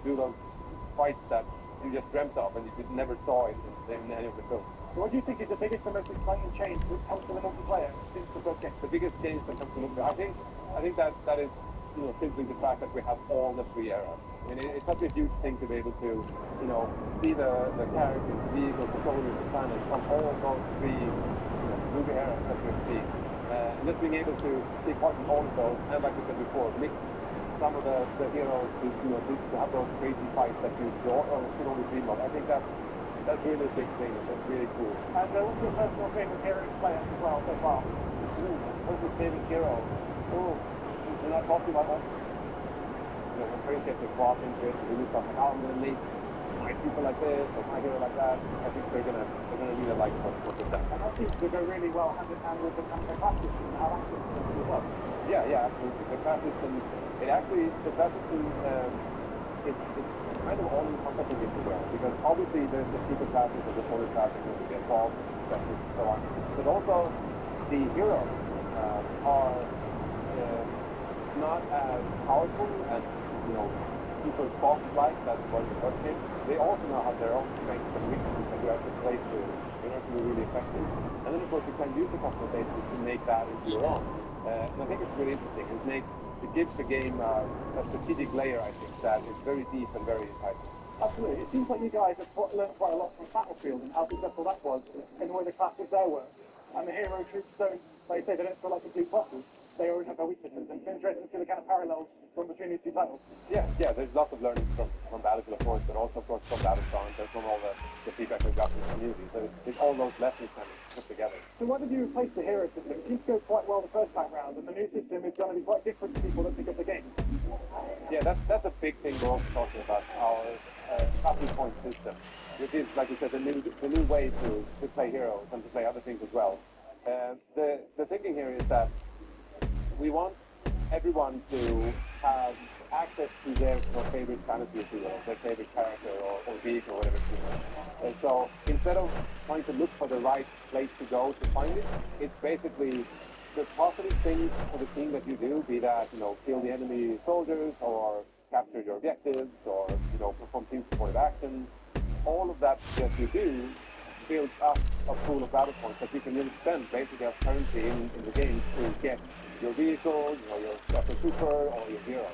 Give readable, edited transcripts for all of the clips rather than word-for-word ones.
do those fights that you just dreamt of and you just never saw in any of the films. So what do you think is the biggest and most exciting change that comes to the multiplayer since the first game? The biggest change that comes to multiplayer, I think that is simply the fact that we have all the three eras. I mean, it's such a huge thing to be able to see the characters, the vehicles, the soldiers, the planets from all those three movie eras that we've seen. And just being able to take part in all of those, and like we said before, mix some of the heroes to have those crazy fights that you should only dream of. I think that's really a big thing. That's really cool. And what's your personal favourite hero to play as well so far? Personal favorite hero? We're not talking about that. When players get to cross into it, really stuff like, I'm going to make my people like this or my hero like that. I think they're gonna really like what they've done. And that seems to go really well hand in hand with the kind of class system and how that fits as well. Yeah, absolutely. The class system, it's kind of all encompassing as well, because obviously the secret classes and the solid classes and the assault specialists and so on, but also the heroes are not as powerful as super soft like that was in the first game. They also now have their own strengths and weaknesses that you have to play to in order to be really effective. And then of course you can use the customizations to make that into your own. And I think it's really interesting. It gives the game a strategic layer, I think, that is very deep and very enticing. Absolutely. It seems like you guys have learned quite a lot from Battlefield and how successful that was in the way the classes there were. And the hero troops don't, like I say, they don't feel like complete bosses. They always have their weaknesses. And it's interesting to see the kind of parallels from between these two titles. Yeah, there's lots of learning from Battlefield, of course, but also, of course, from Battlefront and from all the feedback we've got from the community. So it's all those lessons kind of put together. So why did you replace the hero system? It seems to go quite well the first time round, and the new system is going to be quite different to people that pick up the game. Yeah, that's a big thing we're also talking about, our happy point system, which is, like you said, the new way to play heroes and to play other things as well. The thinking here is that we want everyone to have access to their favorite fantasy hero, their favorite character or vehicle, whatever it is. And so instead of trying to look for the right place to go to find it, it's basically the positive things for the team that you do, be that, kill the enemy soldiers or capture your objectives or, perform team supportive actions. All of that you do builds up a pool of battle points that you can really spend basically as currency in the game to get your vehicle, your special trooper, or your hero.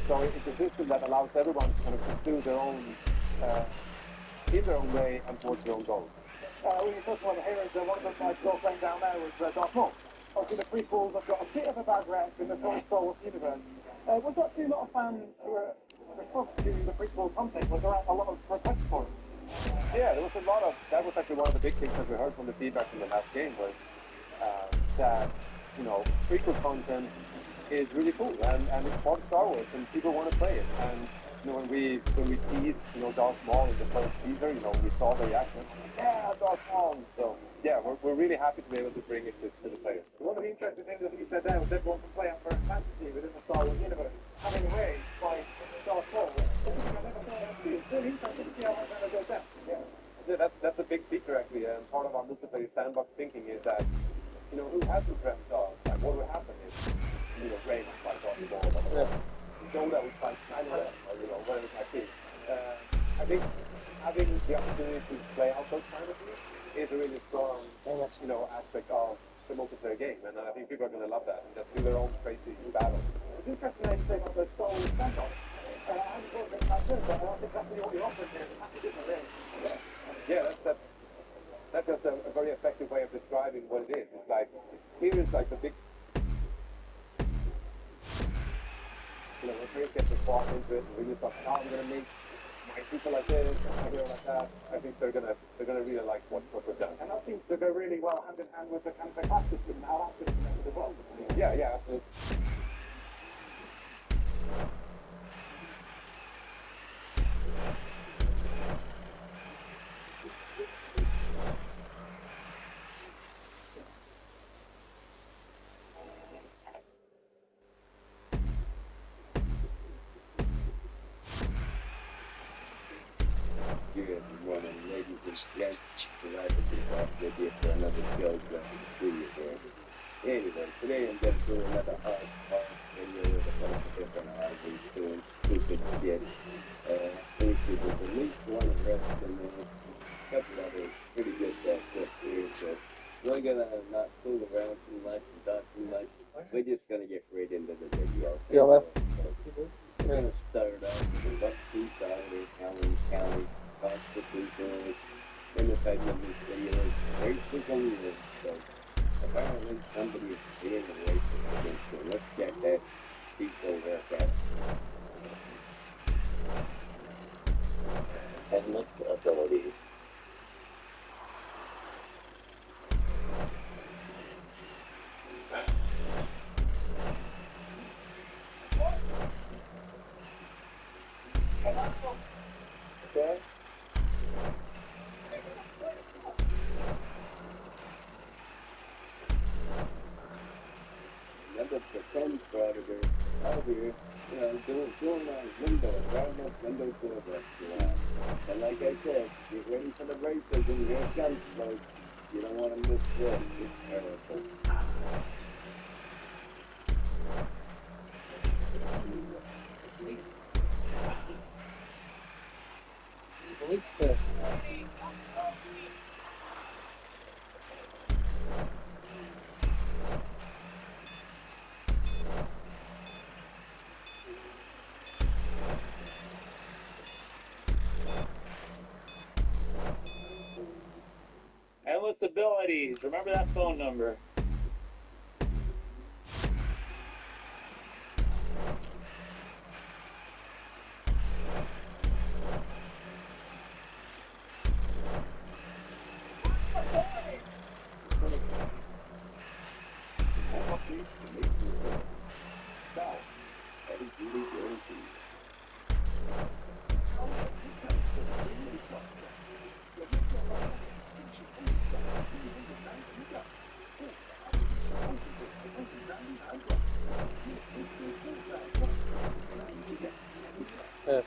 So it's a system that allows everyone to kind of pursue their own, in their own way and towards their own goals. When you talk about the heroes, one of them I saw playing down there was Darth Maul. Obviously the prequels have got a bit of a bad rep in the Star Wars universe. Was that a lot of fans who were response to the prequel content? Was there a lot of requests for it? Yeah, there was a lot of, that was actually one of the big things that we heard from the feedback from the last game was that, prequel content is really cool and it's part of Star Wars and people want to play it. And when we teased Darth Maul in the first teaser, we saw the reaction. Yeah, Darth Maul. So yeah, we're really happy to be able to bring it to the players. One of the interesting things that you said there was everyone can play out for a fantasy within the Star Wars universe. Having Rey by Darth Maul. It's really interesting to see how that goes down. Yeah, that's a big feature actually, and part of our multiplayer sandbox thinking is that who hasn't dreamt of like what would happen if Rey was like Darth Maul or Yoda was like Kylo Ren or whatever it might be. I think having the opportunity to play out those fantasies is a really strong aspect of the multiplayer game, and I think people are going to love that and just do their own crazy battles. It's interesting that you say about the Star Wars sandbox. I haven't thought of it like this, but I think that's what you're offering here. Yeah, that's just a very effective way of describing what it is. It's like, here is like the big, when players get to fall into it and really start, I'm going to make my people like this, my hero like that. I think they're gonna really like what we've done. And that seems to go really well hand in hand with the kind of the class system and how that's implemented as well. Yeah, absolutely. Good morning, ladies and gentlemen. Tonight to be back with you for another show studio here. Anyway, today I'm going to do another hard video with a bunch of different RV doing stupid shit. started out with a buck tooth out of their county constitutional independent of this video is racism is so apparently somebody is being a racist against them. Let's check that peaceful haircut. Endless abilities. Okay. Another pretend predator out here, doing windows, driving up windows to the restaurant. And like I said, get ready for the racism. Here it comes, folks. You don't want to miss this. It's terrible. Endless abilities. Remember that phone number. Yes.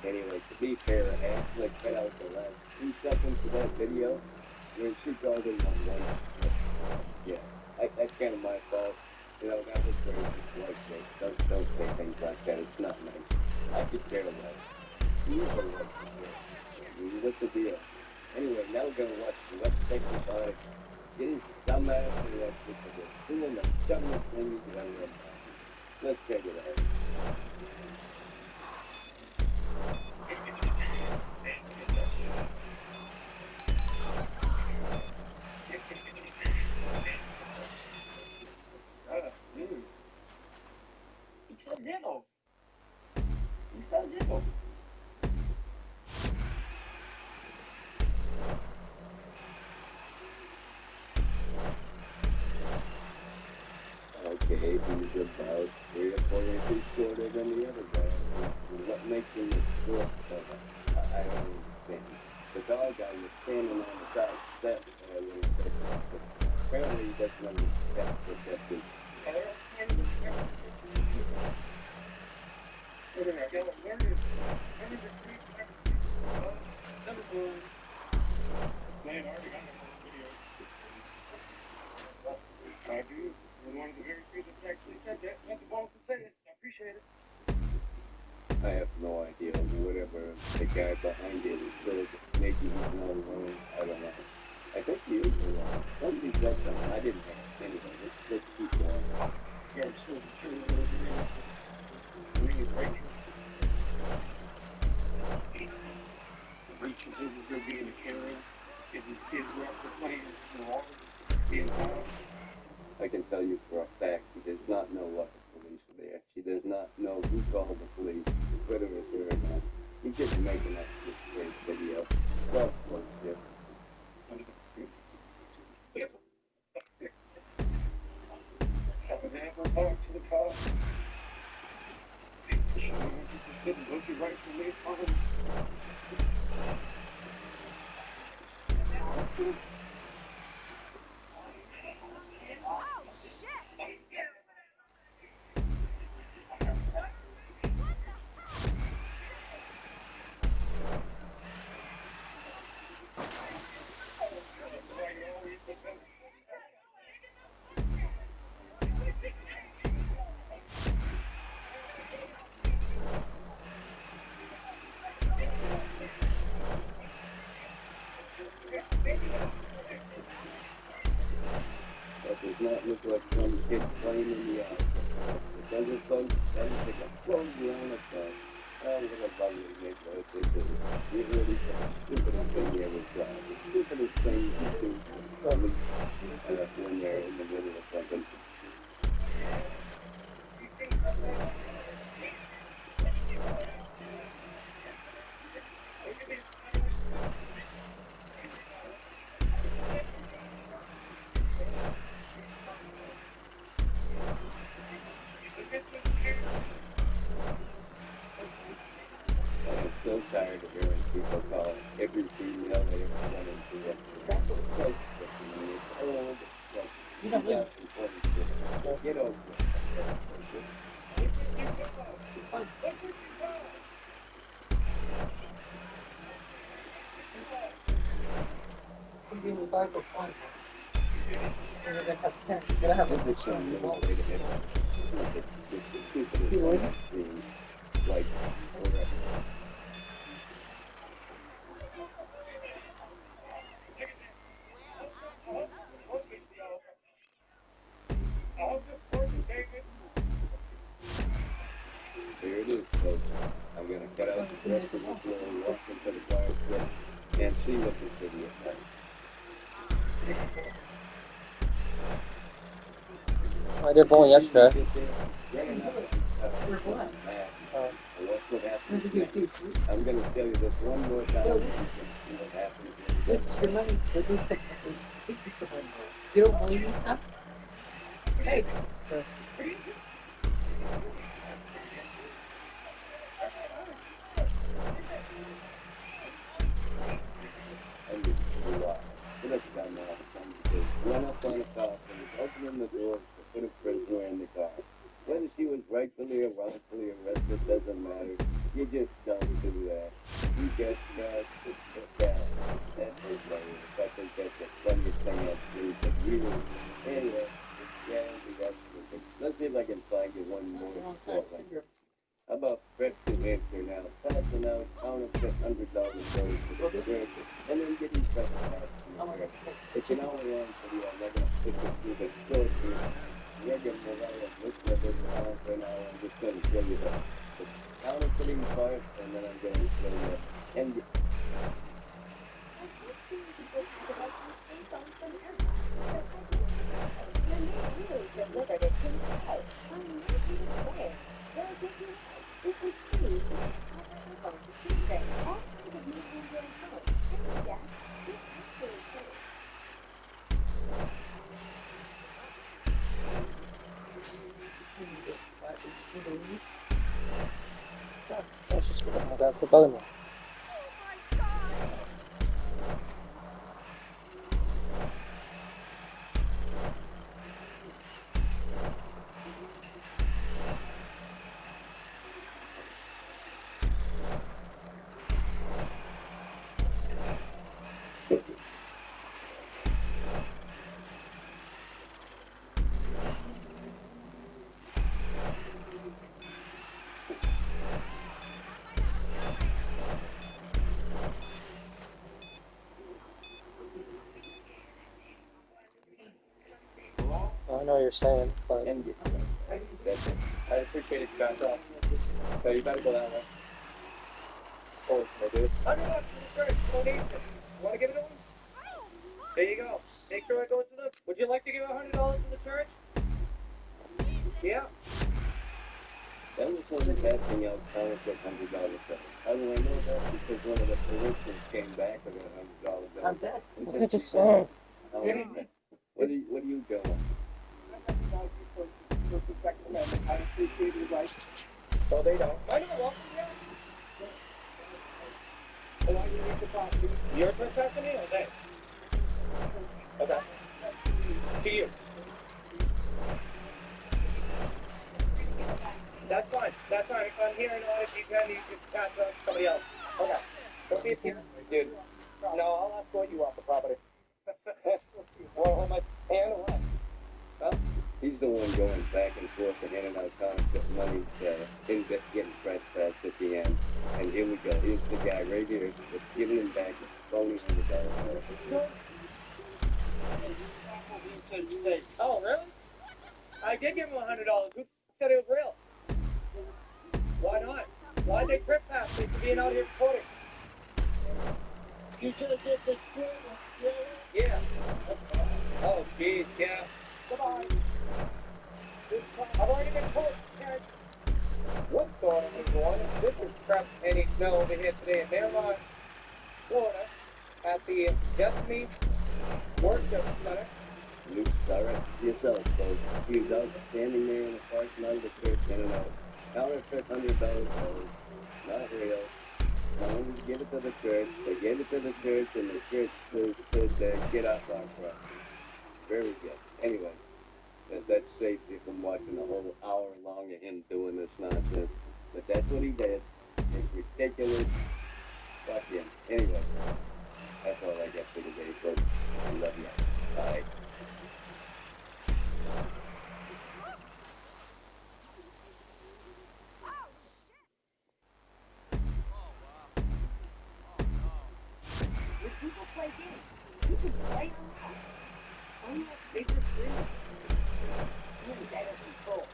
Anyway, to be fair, I actually cut out the last 2 seconds of that video where she called him on one. Yeah, that's kind of my fault. That was racist, white race. Don't say things like that. It's not nice. I could care less. You are racist. What's the deal? Anyway, now we're gonna watch the Let's Take This on. Getting dumbass elected for doing the dumbest thing you could ever imagine. Let's check it out. Okay, he's about 3 or 4 inches shorter than the other guy. What makes him short? I don't understand. The dog guy was standing on the side step apparently he doesn't understand what that is. Man, I already got that video. I do. You're one of the very few that actually said that. Nothing wrong to say it. I appreciate it. I have no idea. Whatever the guy behind it is said, maybe he's not alone. I don't know. I think he is alone. Somebody said something. I didn't have it. Anyway, let's keep going. Yeah, it's still true. I mean, it's Rachel. Rachel says he's going to be in the camera. If his kids were up for playing in the water, being wild. I can tell you for a fact she does not know what the police are there. She does not know who called the police, whether it's her or not. He's just making up this great video. Well, yeah. And then we'll talk to the cop. Don't you write for me, Father? look like some kid playing in the alley. It doesn't fun. Doesn't take a close around the sun. Oh, what a lovely neighborhood this is. It really is the stupidest thing you ever saw. The stupidest thing you do when you're in the middle of something. I'm so tired of hearing people call every female they ever run into it. That's what's so freaking weird. Oh, like, you know, 2022. Get over it. Like, forever. Here it is, folks. I'm gonna cut out the rest of this little walk into the bar and see what this video is. I did bowling yesterday. What's what happens next? I'm gonna tell you this one more time and you can see what happens. This is your money. You don't believe me, stuff? Hey. And this is why. But it's done now. Because run up on a cop and opening the door to put a prisoner in the car. Whether she was rightfully or wrongfully arrested doesn't matter. You just don't do that. You get down. That's hilarious. I think that's the funniest thing I've seen. But really, anyway, yeah, that's stupid. Let's see if I can find you one more short one. How about Fred New Hampshire now? Passing out counterfeit $100 bills for the church and then getting trespassed from the church. It's an hour-long video. I'm not going to put this through the short here. You're going to listen to this for an hour. I'm just going to show you the counterfeiting part, and then I'm going to show you and Let's just go back to bowling. I know what you're saying, but that's it. I appreciate it, guys. So you better go that way. Oh, dude. $100 for the church donation. You want to give it to him? There you go. Make sure it goes to the. Would you like to give $100 to the church? Yeah. That was one asking out counterfeit $100 bills. How do I know that? Because one of the parishioners came back with a $100 bill. I'm dead. I just saw. What are you doing? Oh, they don't. I know. Welcome, yeah. You're trespassing me or they? Okay. To you. That's fine. That's fine. If I'm here and all, if you can pass on to somebody else. Okay. Don't be a tear. Dude. No, I'll escort you off the property. Well, hold my hand or what? Huh? He's the one going back and forth and handing out counterfeit money to getting trespassed at the end. And here we go. Here's the guy right here that's giving him back a phony $100 bill. Oh, really? did give him $100. Who said it was real? Why not? Why they trip pass me for being out here recording? You should have just a Yeah. Oh, jeez, yeah. Goodbye. I've already been told. What's going on, everyone? This is Prep Any Snow over here today in Miramar, Florida, at the Destiny Worship Center. You direct yourself, folks. He was out standing there in the parking lot of the church, in and out. Counterfeit $100 bills, not real. Someone to give it to the church. They gave it to the church, and the church said, get off our property. Very good. Anyway, that saves you from watching a whole hour long of him doing this nonsense. But that's what he did. It's ridiculous. Fuck him. Anyway, that's all I got for today, folks. I love you. Bye. If people play games, you can play along. Only a bigger screen. You're in better control.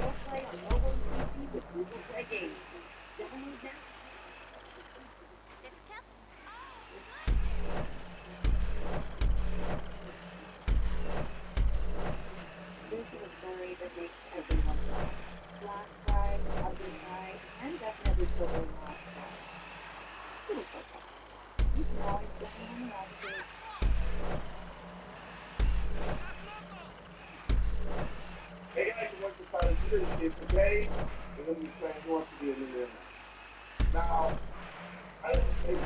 Don't play on mobile and PC with Google Play Games. Download now. This is Cap. This is a story that makes everyone laugh. Laugh, cry, ugly cry, and definitely totally not cry. But it's okay. You can always get me on the offices. Hey guys, what's the final is today? We're going to be playing Who Wants to Be a Millionaire. Now, I don't think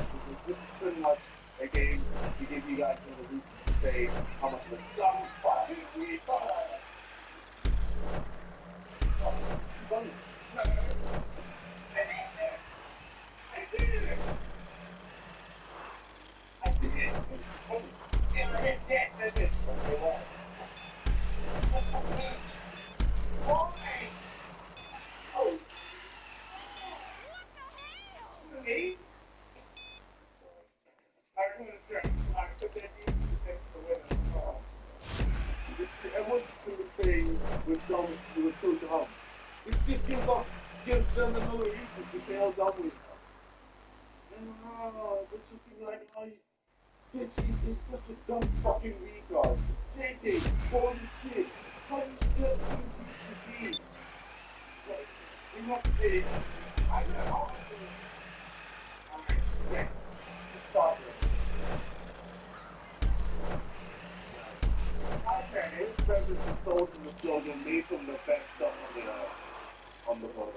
this is pretty much a game to give you guys a reason to say how much of some fucking retard. Funny. I did it! I did it! And I did it! Okay, well. Why? Oh. Me? I couldn't say. I took that easy to take the winner. Everyone's doing things with some with social home. It's just give them another reason to say how dumb we are. No, this is like, oh, Bitchy is such a dumb fucking retard. JJ, holy shit. How do you still think you should be? Like, you're not big. I know all of this. Alright, okay. Just stop it. Okay, his presence is sold in the slogan made from the best stuff on the photo.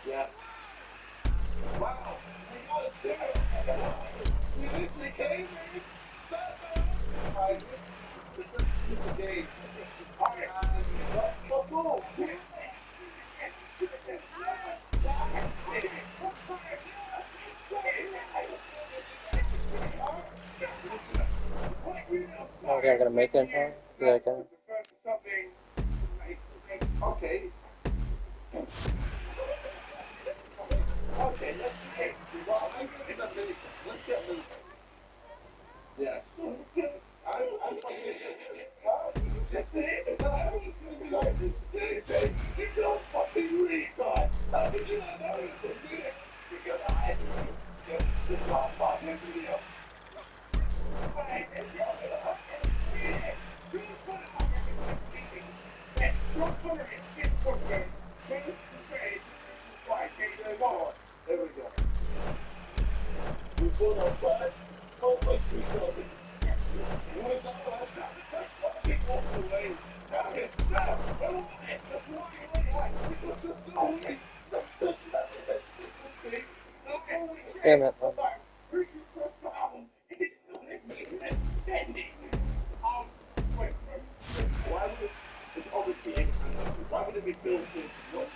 Yeah. Wow. You literally came in. Alright, this is the game. Alright, let's go. I don't think I'm gonna make it, huh? Yeah, I can. Okay. Okay, let's get let's get loose. Yeah. That's it. You don't fucking retard. How did you not notice this? Because I just saw fucking video. There we go. We pull our butt. Oh, my God. Damn it. Why would it be built in what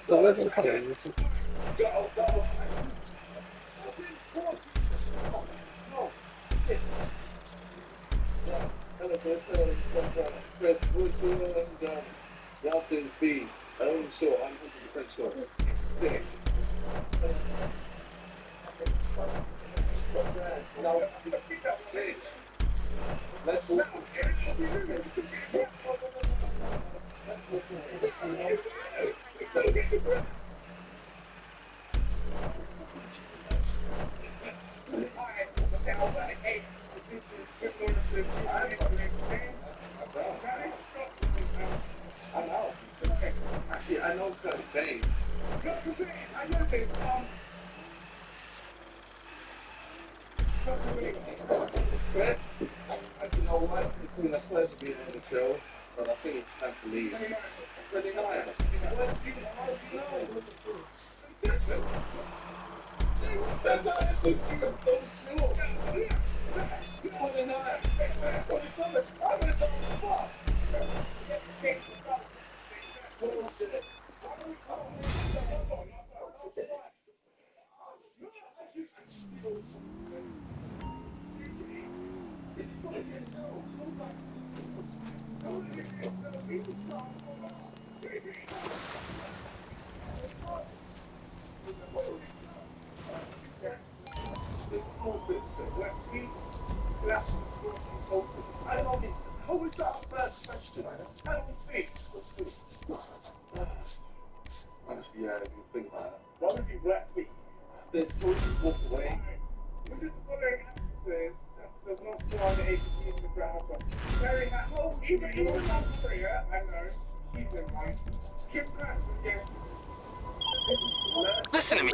我有点看了一次。Y'all didn't see. I wasn't sure. I'm 100% sure. Finish. No, finish. Let's listen. I know. Actually, I know certain things. But, you know what? It's been a pleasure being on the show, but I think it's time to leave. What do you know? How is that a bad question? How do we speak? Actually, yeah, if you think about it. Why would you let me? There's supposed to walk away. We're just following answers. There's no score on the APC in the ground. Very happy. Oh, even North Korea, I know. She's in line. Kim Crash again. Listen to me.